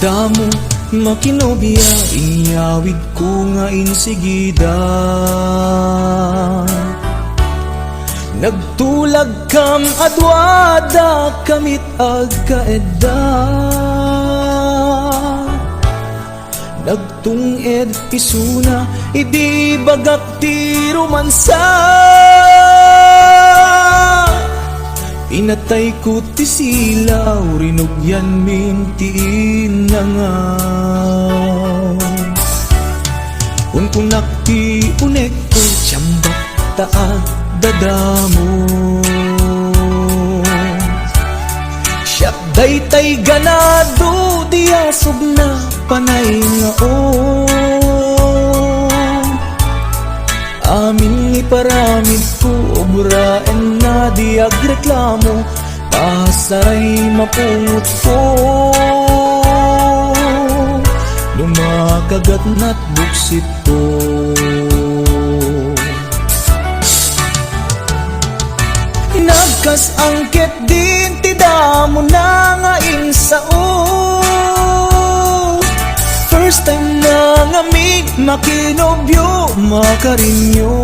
damo makinobya, inyawid ko nga insigida. Nagtulag kam adwada kamit agkaedda, nagtunged isuna idi bagak ti romansa. Pinatay ko ti silaw, rinugyan mintiin na nga. Unkunak ti unek ko, tiyambak taag dadamo. Siyak daytay ganado, diasog na panay nga o. Amin iparamid ko, obraen na di agreklamo, pasaray mapungot ko. Lumakagat na't buksit ko. Nagkas angket din ti damo na nga insao. First time na nga mig makinobyo, makarinyo.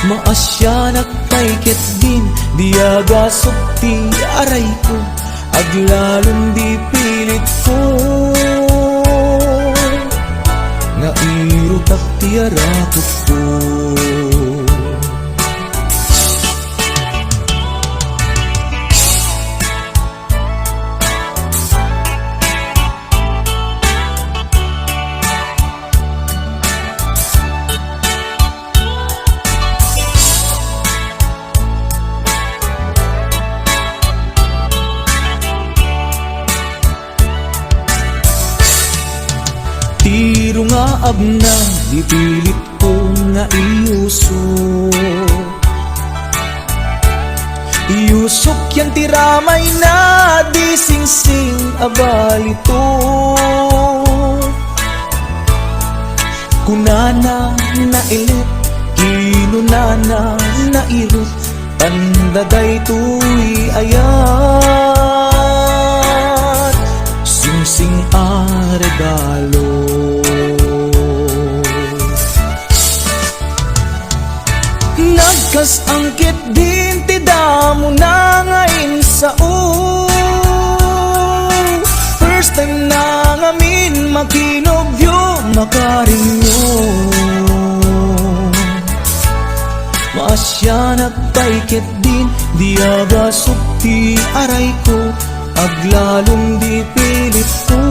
Maasya nagpaiket din, diagasok ti aray ko, aglalong di pilit ko. Nairutak ti arakot ko. Tiro nga abna, dipilit ko nga iuso. Iusok yan tiramay na, di sing-sing abalito. Kunana na ilit, kinunana na irot, tandaday tuy ayat. Sing-sing a regalo. Nagkas angkit din ti damo na nga insao. First time na ngamin makinobyo, makarinyo. Maasya nagpaiket din, diagasok ti aray ko, aglalong di pilit ko.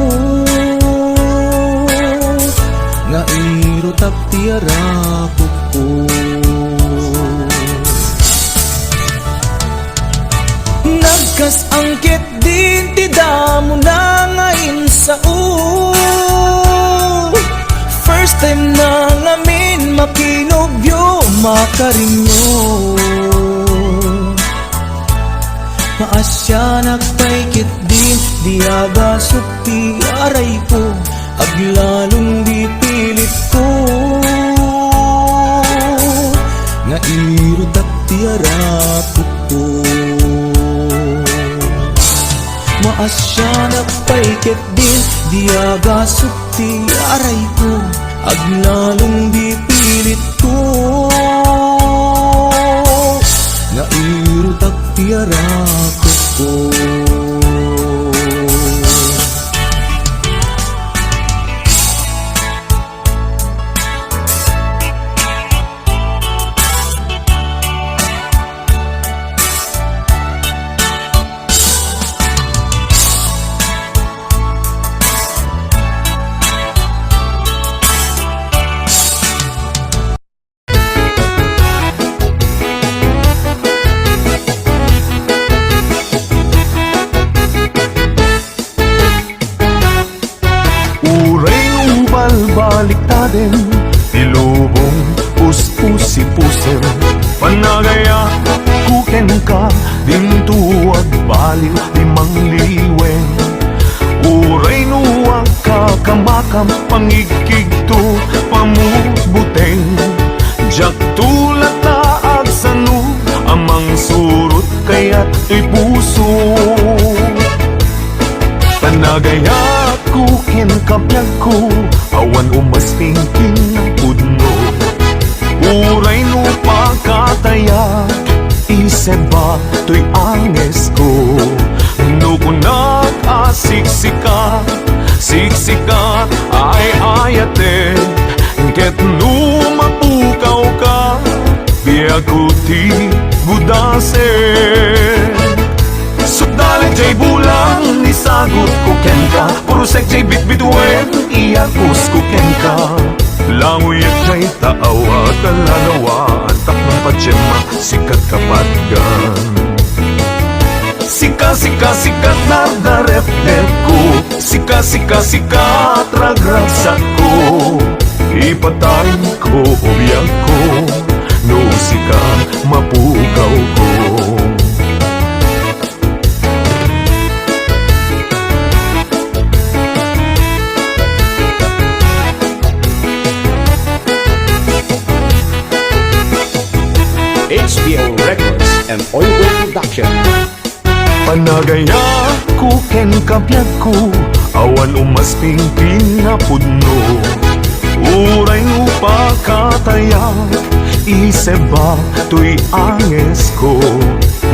Nairutak ti arakot ko. Nagkas angkit din ti damo na nga insao. First time na ngamin makinobyo, makarinyo. Maasya nagpaikit din, diagasok ti aray ko, aglalong di pilit ko. Nairutak ti arakot ko. Maasya nagpaikit din, diagasok ti aray ko, aglalong di pilit ko. Nairutak ti arakot ko. Baliktaden, ilubong pus-pusi-pusin, panagaya kuken ka, dintuwag baliw di mangliwen. Uray nuwag kakamakam, pangigkigto pamubuteng, jak tulat na agsanu, amang surut kaya't puso. kapyag ko, awan umasping kinapudno. Uray no pagkataya, iseba to'y anges ko. Nukunag asiksika, siksika ay ayate. Ket no mapukaw ka, biag ko ti budase. Sugdalit jay bulang, isagot ko ken ka. Purusek jay bitbitwen, iyakus ko ken ka. Languyat jay taawa, kalalawa, antak ng patsema, sikat kapatgan. Sika, sika, sikat na darep-dep ko. Sika, sika, sikat ragragsak ko. Ipatay ko, ubiyag ko, no sika, mapukaw ko. HBO Records and Oilwell Production. Panagaya ko ken kapyag ko, awan umasping pinapudno. Uray upa kataya, iseba to'y anges ko.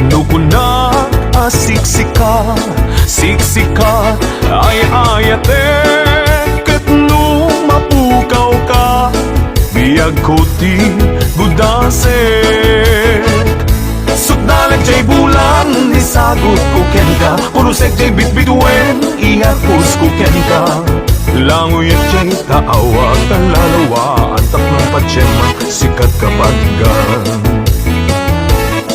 Nukunag asiksika, siksika ay ayate. Ket no mapukaw ka, biyag ko ti budase. Sugdalag jay bulan, isagot ko ken ka. Purusek jay bitbitwen, iyakus ko ken ka. Languyat jay taawa, kalalawa, antak ng patsema, sikat kapaggan.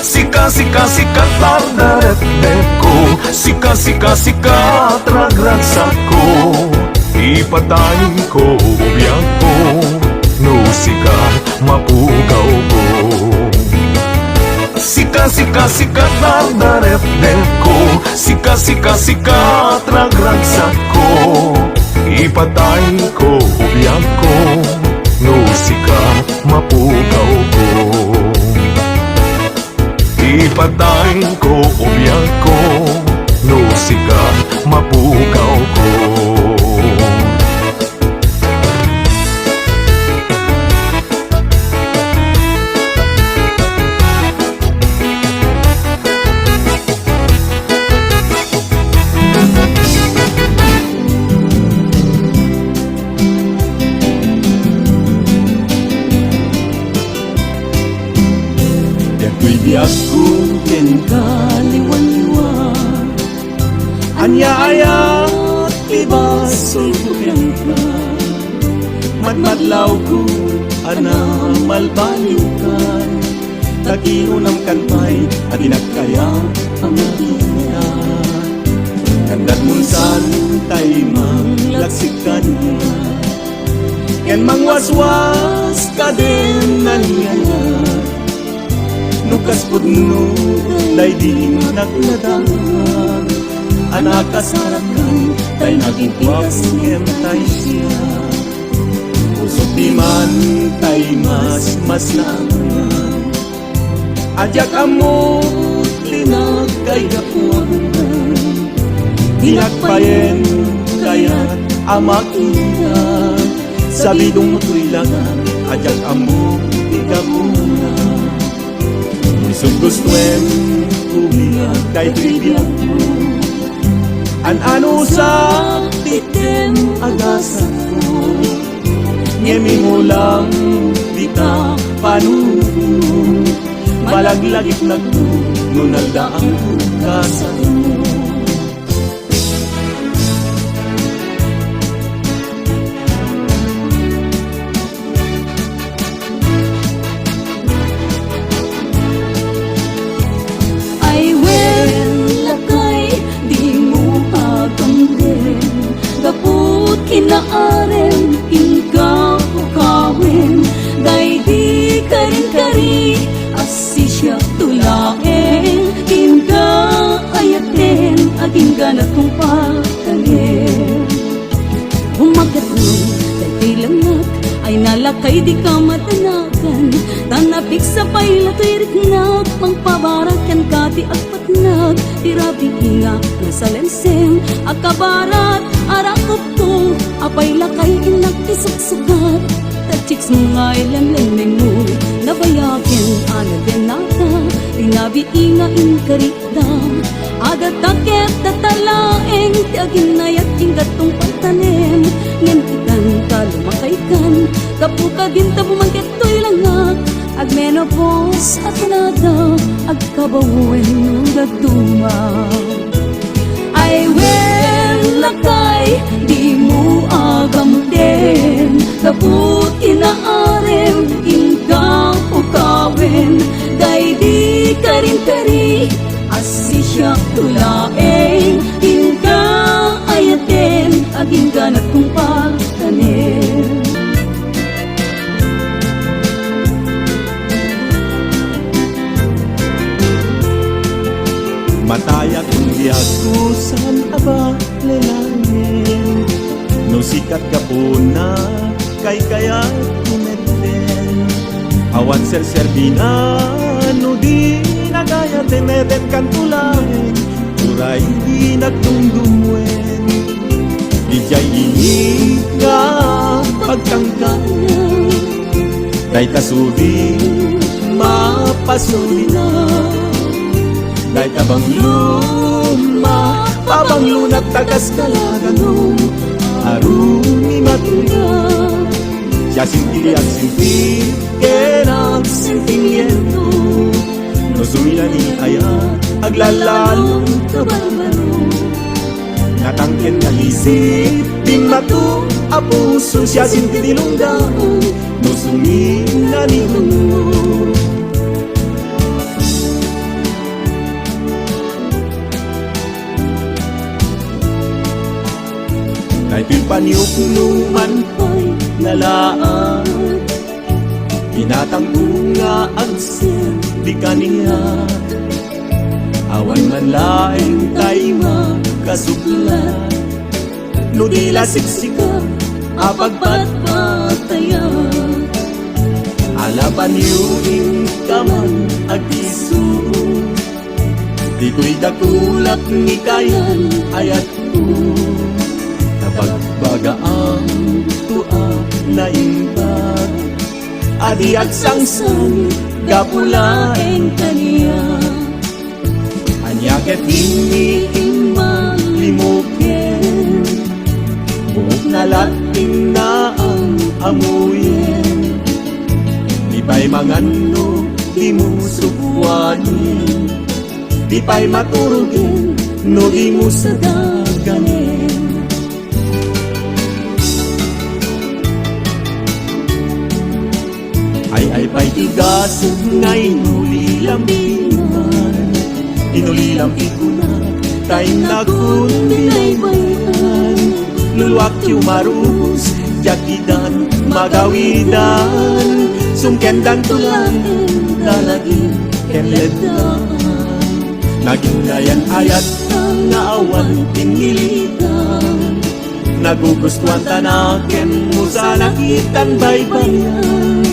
Sika, sika, sikat lardaret-dep ko. Sika, sika, sikat ragragsak ko. Ipatay ko, ubiyag ko, no sika, mapugaw ko. Sika, sika, sikat lardaret-dep ko. Sika, sika, sikat ragragsak ko. Ipatay ko, ubiyag ko, no sika, mapukaw ko. Ipatay ko, ubiyag ko, no sika, mapukaw ko. Biyag ko ken kaliwan-liwan, anya-ayat libaso ko ken ka. Matmatlaw ko anang malbalikan, tagiunang kanpay at inagkaya ang natingan. Kandat munsan tay manglagsikan niya, ken mangwaswas ka din na niya. Nukas pudno, day di nagladaan. Anak kasarakan, tay nagugwap ngem tay siya. Usok di man, tay mas naman. Ajak amot, linag kay gapuan. Hinagpayen, kaya't amakiya. Sabidong mo'y langan, ajak amot, ikapunan. Sugustuen, umiyak kay tribiyag mo. An-ano sa titem agasan ko. Ngemi mo lang, di ka panuno. Malaglagit na ko, nunalda ang hugasan mo. Kinaaren, inka ukawin, day di karin-kari, asi siya tulain, inka ayaten, aging ganat kong pagkanin. Umagat nun, day tilangat, ay nalakay di ka matanagan, Nanapik sa pailatirik nag Mangpabarak yan kati agpatnag Tirabi inga na sa lenseng Akabarat arakop to Apay lakay inak isagsagat Tachiks mga ilan-lemeng mo Nabayakin ana din nata Tinabi inga inkarita Agad takip tatalaeng Tiagin nayat ingatong pagtanim Ngem ikan kalumakaikan Kapuka din tabumangkit to'y langak Ag menopause at nada Ag kabawin ng gaduma I will lakay Di mo agam din Kaput inaarem Inka ukawin Day di karin-kari Asi siya tulaeng Inka ayaten Aging ganat kong pagtanim Matayak diagusan aba lelanin No sikat ka po na kay kaya kumeten Awan ser-serbina no di nagaya temeten kan tulain Turay di nagtungdumwen Dijay ini ka pagtangkayan Day kasubi mapasuli na Day tabang luma, pabang lunat tagas kalaganong Arumi matuya Siya sintili at sinti, kenang sentimiento No sumila ni aya, aglalalong kabarbaro Natangken na isip, din matu, apuso Siya sintili lungdaan, no sumila ni hungo Kay pipanyok numan ko'y nalaan Inatang bunga agser di kaniya Awan man laing kay makasuklat No di lasiksika apagpatpataya Alapan yung kaman agiso Di ko'y dakulak ni kayan ayat ko Pagbagaang tua na imbag Adi at sangsang gapulaeng kaniya Anyaket ini imang limukin Buhok na lating na ang amuyin Di pa'y mangano, di mo subwanin Di pa'y maturugin, no di mo sadaganin Ay pa'y tigasog nga inulilang piman Inulilang ikunan Tay nagun binaybayan Luluak yung marus Jakidan magawidan Sungkendan tulang Dalagin kenledan Naging gayan ayat na awan tinilitan Nagugustuhan tanaken mo sa nakitan baybayan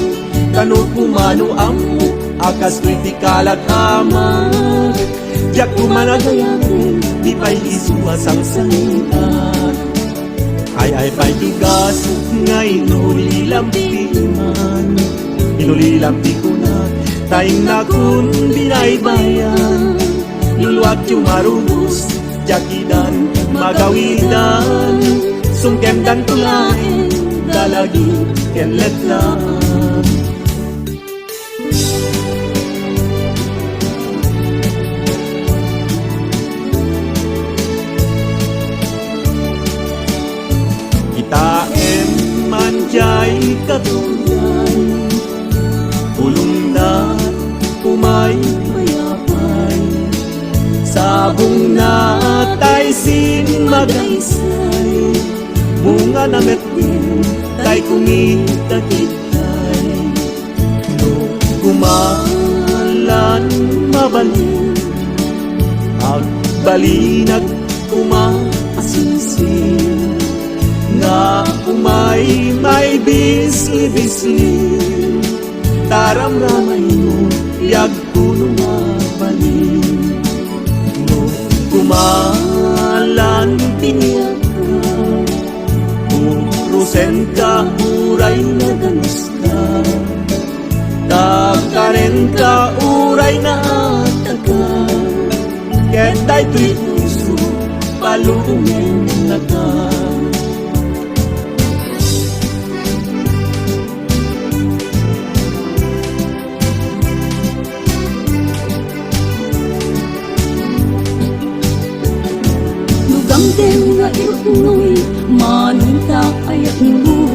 Kano kumano amok akas kritikal at amag Diyak kumanagayakin di pa'y isuasang salitan Ay pa'y tugas nga inulilang piman Inulilang pikunat tayong nakun binaybayan Luluak yung marubos jakidan magawidan Sungkendan tulain dalagi kenletlan Taem manjay katulay Pulong na umay payapay Sabong na tay sin magaysay Bunga na metwin tay kumita-kitay No kumalan mabalin Agbalinag kumaasinsin Na umay may bisli-bisli Karamramay mo, biyag puno mabalik. No, kumalan tiniyak ka, urusen ka, uray na gamis ka. Takaren ka, uray na ataka. Ketay to'y puso, palungin na ka. Lugamdem nga irunoy, maninta ayat mo.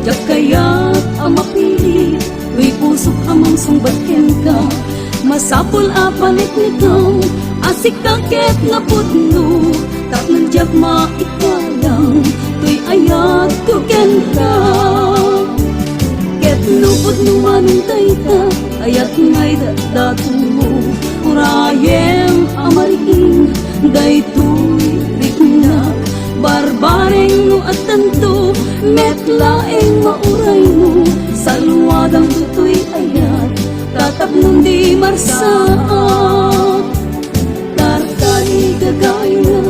Jak kaya't amapili, uy pusok amang sumbatken ka. Masapol apalit nito, asik kaket nga putno. Tak nandiyak maikalang, tuy ayat kuken ka. Ket lupot numanong tayta, ayat ngay datu mo. Urayem amariin, daytoy riknak. Barbareng no at tanto, metlaeng mauray mo. Sa luwadang tutoy ayat, tatapnong di marsaat. Tartali gagay na,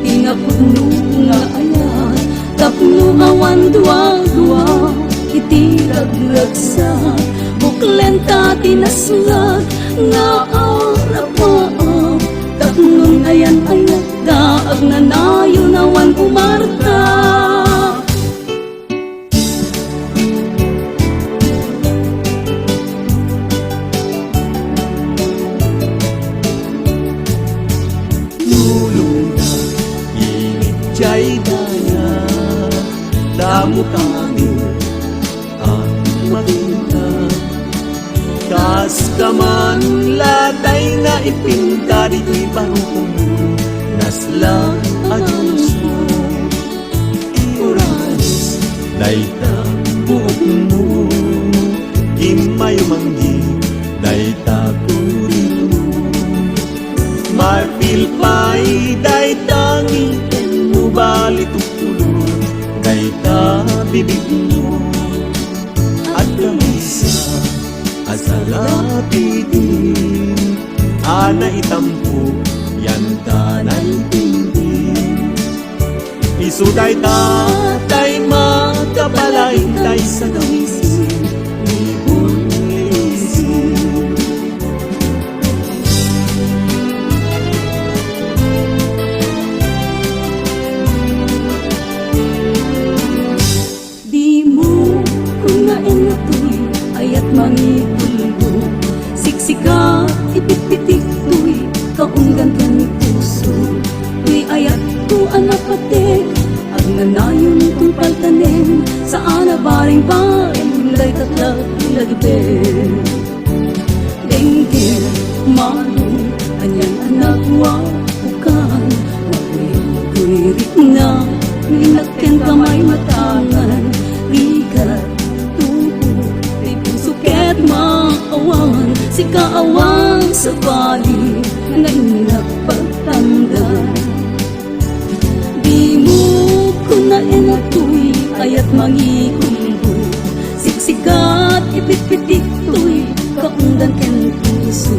ingapno nga ayat. Tapno awan duwa-duwa, itirag-ragsa. Buklenta tinaslag, nga arapaap. Tapnon ayan ayat, daag na nayo nawan umarta. Tulong na, init siya'y daya. Damo kami ang makita. Kas kaman latay na ipinta, dito'y parukong nasla adus mo. Uranis dayta buok mo, imayumanggi dayta kurin mo. Marpilpay dayta ngiten mo, balitutulor dayta bibig mo. At kamisa asalapitin, ana itampo yan tanay tingin. Isuday tatay magkabalay tay sa gawisin, ibon nilisin. Di mo kung nain na to'y ayat mangitulgo. Siksika ipitpitik to'y kaunggan ka ni puso. To'y ayat ko anapatek, ag nanayon kong paltanen. Sa anabaring-baring lay tatlag lagben. Denggir, manong, anyan anak wapukan. Wapuy-puy-rik na, ninakken kamay matangan. Rigat, tubo, di pusuket maawan. Si kaawang sa bali, na inapagtanda. Di mo kung nain ato'y ayat mangikumbo. Siksikat ipitpitik to'y kaundan ken puso.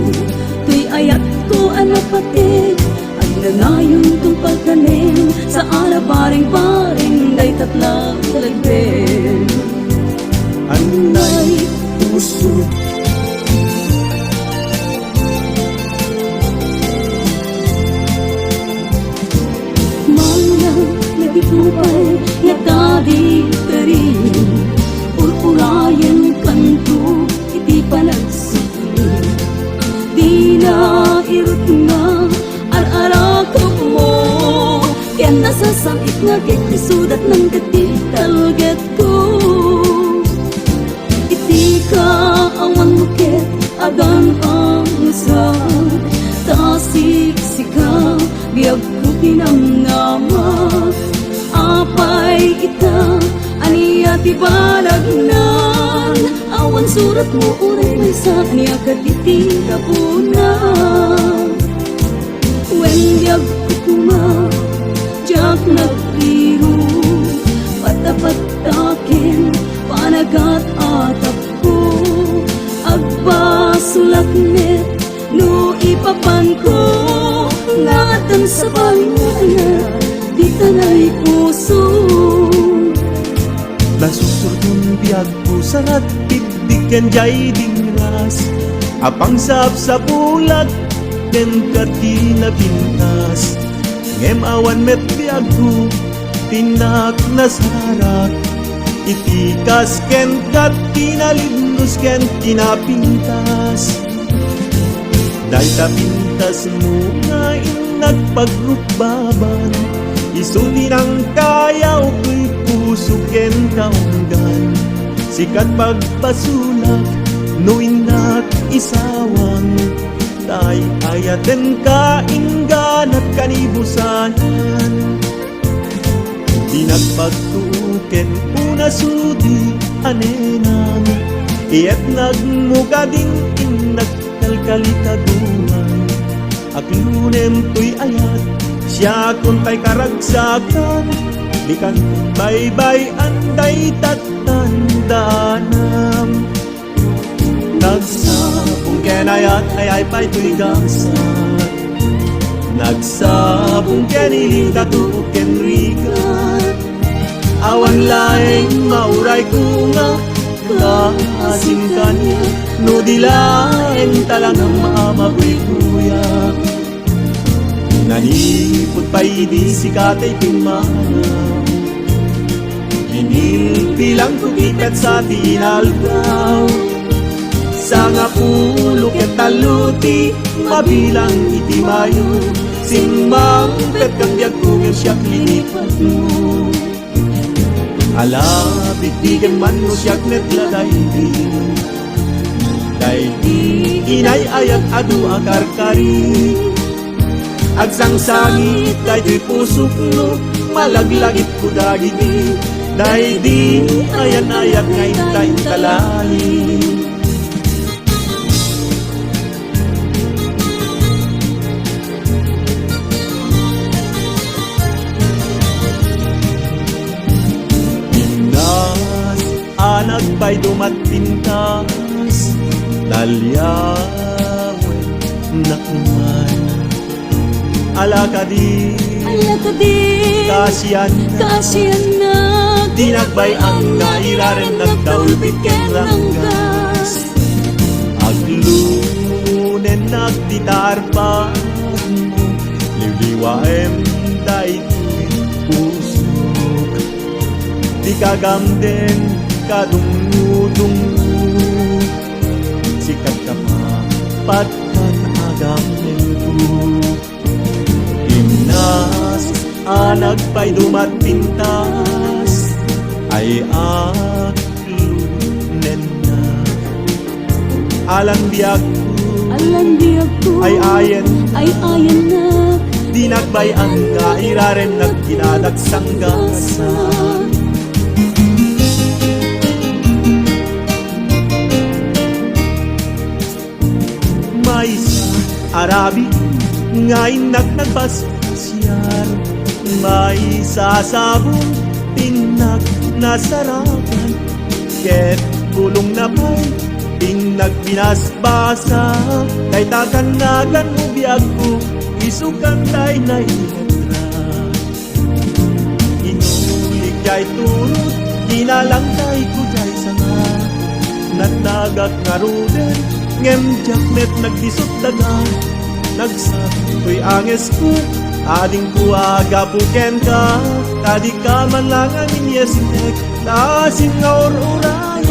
To'y ayat ko anapatik, ay nangayon kong pagkanen. Sa arabaring-baring day tatlag lagben. Anay puso, nagipupay nga tadi karin. Ururayan kanto, iti panagsuli. Di na irot nga ar-arakap mo. Kaya nasasakit nga kikisudat ng katitalget ko. Iti ka awan muket, agan ang usap. Tasik-sika, biyag ko pinamnama. Apay ita, aniya ti balagnan. Awan surat mo uray may sa aniya katiti kapuna. Wen biyag ko kuma, jak nagpiro. Patapat takin, panagat atap ko. Ag sulaknet no ipapan ko ngatan sa banganan di tanay puso. Nasusurtong biyag po sa ratid di ken jay dingras apang sab sa bulag ken kati na pintas ngem awan met biyag ko tinak na sarat itikas ken kat kinalindus ken kinapintas dahil tapintas mo nga nagpagrupbaban isulti ng kayaw ko'y puso ken kaunggan sikat pagpasulak nuinak isawang tay ayaten kainggan at kanibusanan di nagpagtuken una sudi anenang iyat nagmugading nagkalkalikaguan aklunem to'y ayat siya kuntay karagsakan likan baybay anday tatandanam nagsabong kenayat ayay pa'y to'y gangsat nagsabong keniling datu ken rigat awan laeng mauray ko nga kasing kanya no dilaeng talagang maamagoy kuya nanipot pa'y di sikatay pinmanaw Inilpilang kukikat sa tinalgaw sa nga pulo ket taluti mabilang iti mayo simang pet kang biag kungen siya linipat mo ala bigbigan man mo siya netladay di inay ayat adu akarkari agsangsangit dahil pusok no malaglagit ko dagiti dahil di ayan-ayat ngayon tayong talali Pinas, anak ba'y dumatintas dalyawe nakuman alakadi kasiyan na di nagbay ang nairaren nagkaulbit ken langgas aglunen nagtitarpa mo liwliwaem daituin pusok di kagamden kadungudungu sikat ka pa patkan agamden ko Pinas, anak pa'y dumatintas ay aklunen na alang biag ko ay ayen na di nagbay ang kairaren nagkinadagsanggasan may sa Arabi ngayon nagpasyar may sasabong tinak nasarapan ket bulong na pa'y pinagpinasbasa kay takanagan mo biyag ko isukan tay na iletra inulig jay turot ginalang tay ko jay sanga natagak nga ruden ngem jaknet nagdisot daga nagsakoy anges ko ading ko agapuken ka tadi ka man lang ang inyesnek tasin nga or-uraya